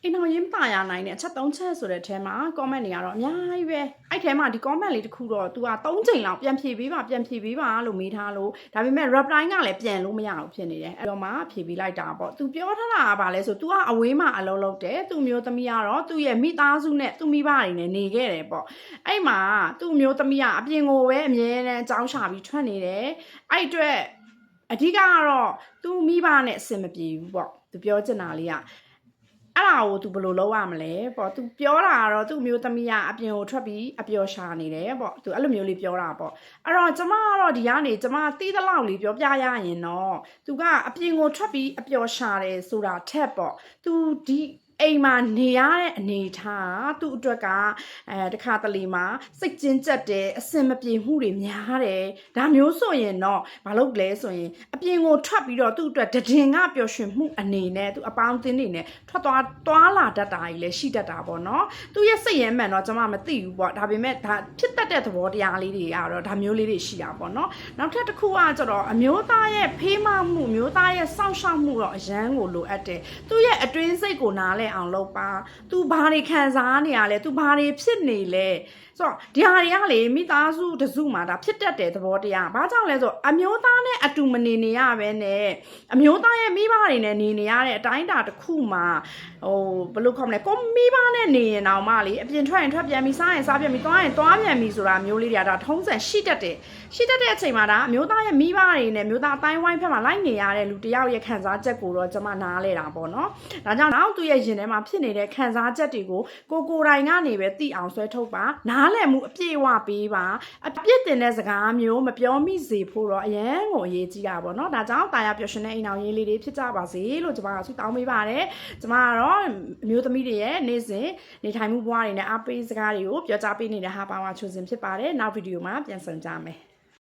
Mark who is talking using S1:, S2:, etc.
S1: အိမ်တော်ရင်းပါရနိုင်တဲ့အချက်3ချက်ဆိုတဲ့အထဲမှာ comment တွေကတော့အများကြီးပဲအဲ့ထဲမှာဒီ comment လေးတစ်ခုတော့ तू က3ချိန်လောက်ပြန်ဖြေပေးပါလို့မေးထားလို့ဒါပေမဲ့ reply ကလည်းပြန်လို့မရဘူးဖြစ်နေတယ်အဲ့တော့မှဖြေပေးလိုက်တာပေါ့ तू ပြောထားတာကဘာလဲဆို तू ကအဝေးမှာအလုံးလုံးတယ်သူ့မျိုးသမီးကတော့သူ့ရဲ့မိသားစုနဲ့သူ့မိဘတွေနဲ့နေခဲ့တယ်ပေါ့အဲ့မှာသူ့မျိုးသမီးကအပြင်ကိုပဲအမြဲတမ်းအကြောင်းရှာပြီးထွက်နေတယ်အဲ့အတွက်အဓိကကတော့သူ့မိဘနဲ့အဆင်မပြေဘူးပေါ့ तू ပြောချင်တာလေးကအဲ့ဒါကို तू ဘယ်လိုလုပ်ရမလဲပေါ့ तू ပြောတာကတော့သူ့မျိုးသမီးကအပြင်ကိုထွက်ပြီးအပျော်ရှာနေတယ်ပေါ့ तू အဲ့လိုမျိုးလေးပြောတာပေါ့အဲ့တော့ကျမကတော့ဒီကနေကျမတီးသလောက်လေးပြောပြရရင်တော့ तू ကအပြင်ကိုထွက်ပြီးအပျော်ရှာတယ်ဆိုတာထက်ပေါ့ तू ဒီအိမ်မှာနေရတဲ့အနေထားသူ့အတွက်ကတခါတလေမှာစိတ်ကျဉ်ကျပ်တယ်အစင်မပြေမှုတွေများတယ်ဒါမျိုးဆိုရင်တော့မလုပ်လဲဆိုရင်အပြင်ကိုထွက်ပြီးတော့သူ့အတွက်တည်ငါပျော်ရွှင်မှုအနေနဲ့သူအပေါင်းအသင်းတွေနဲ့ထွက်သွားလာတတ်တာကြီးလည်းရှိတတ်တာပေါ့နော်သူရဲ့စိတ်ရဲမှန်တော့ကျွန်မမသိဘူးပေါ့ဒါပေမဲ့ဒါဖြစ်တတ်တဲ့သဘောတရားလေးတွေကတော့ဒါမျိုးလေးတွေရှိတာပေါ့နော်နောက်ထပ်တစ်ခုကကျတော့အမျိုးသားရဲ့ဖေးမမှုအမျိုးသားရဲ့စောင့်ရှောက်မှုတော့အရန်ကိုလိုအပ်တယ်သူရဲ့အတွင်းစိတ်ကိုနားလဲအောင်လုပ်ပါ तू ဘာတွေခံစားနေရလဲ तू ဘာတွေဖြစ်နေလဲဆိုတော့ဒီဟာတွေကလေမိသားစုတစုမှာဒါဖြစ်တတ်တဲ့သဘောတရားဘာကြောင့်လဲဆိုအမျိုးသားနဲ့အတူမနေနေရပဲနဲ့အမျိုးသားရဲ့မိဘတွေနဲ့နေနေရတဲ့အတိုင်းအတာတစ်ခုမှာဘယ်လိုခေါ်မလဲကိုမိဘနဲ့နေရင်တော့မှလေအပြင်ထွက်ရင်ထွက်ပြန်ပြီးစားရင်စားပြန်ပြီးသွားရင်သွားပြန်ပြီးဆိုတာမျိုးလေးတွေကဒါထုံးစံရှိတတ်တဲ့အချိန်မှာဒါအမျိုးသားရဲ့မိဘတွေနဲ့မျိုးသားအတိုင်းဝိုင်းဖက်မှာလိုက်နေရတဲ့လူတယောက်ရဲ့ခံစားချက်ကိုတော့ကျွန်မနားလဲတာပေါ့နော်ဒါကြောင့်နောက်သူ့ရဲ့ရင်ထဲမှာဖြစ်နေတဲ့ခံစားချက်တွေကိုကိုယ်တိုင်ကနေပဲသိအောင်ဆွဲထုတ်ပါနားလည်မှုအပြည့်အဝပေးပါအပြစ်တင်တဲ့စကားမျိုးမပြောမိစေဖို့တော့အရန်ကိုအရေးကြီးတာပေါ့နော်ဒါကြောင့်တာယာပျော်ရွှင်တဲ့အိမ်တော်ရေးလေးတွေဖြစ်ကြပါစေလို့ကျွန်မကဆုတောင်းပေးပါတယ်ကျွန်မကတော့အမျိုးသမီးတွေရဲ့နေ့စဉ်နေထိုင်မှုဘဝတွေနဲ့အားပေးစကားတွေကိုပြောကြားပေးနေတဲ့ဟာပါဝါချိုစင်ဖြစ်ပါတယ်နောက်ဗီဒီယိုမှာပြန်ဆုံကြမယ်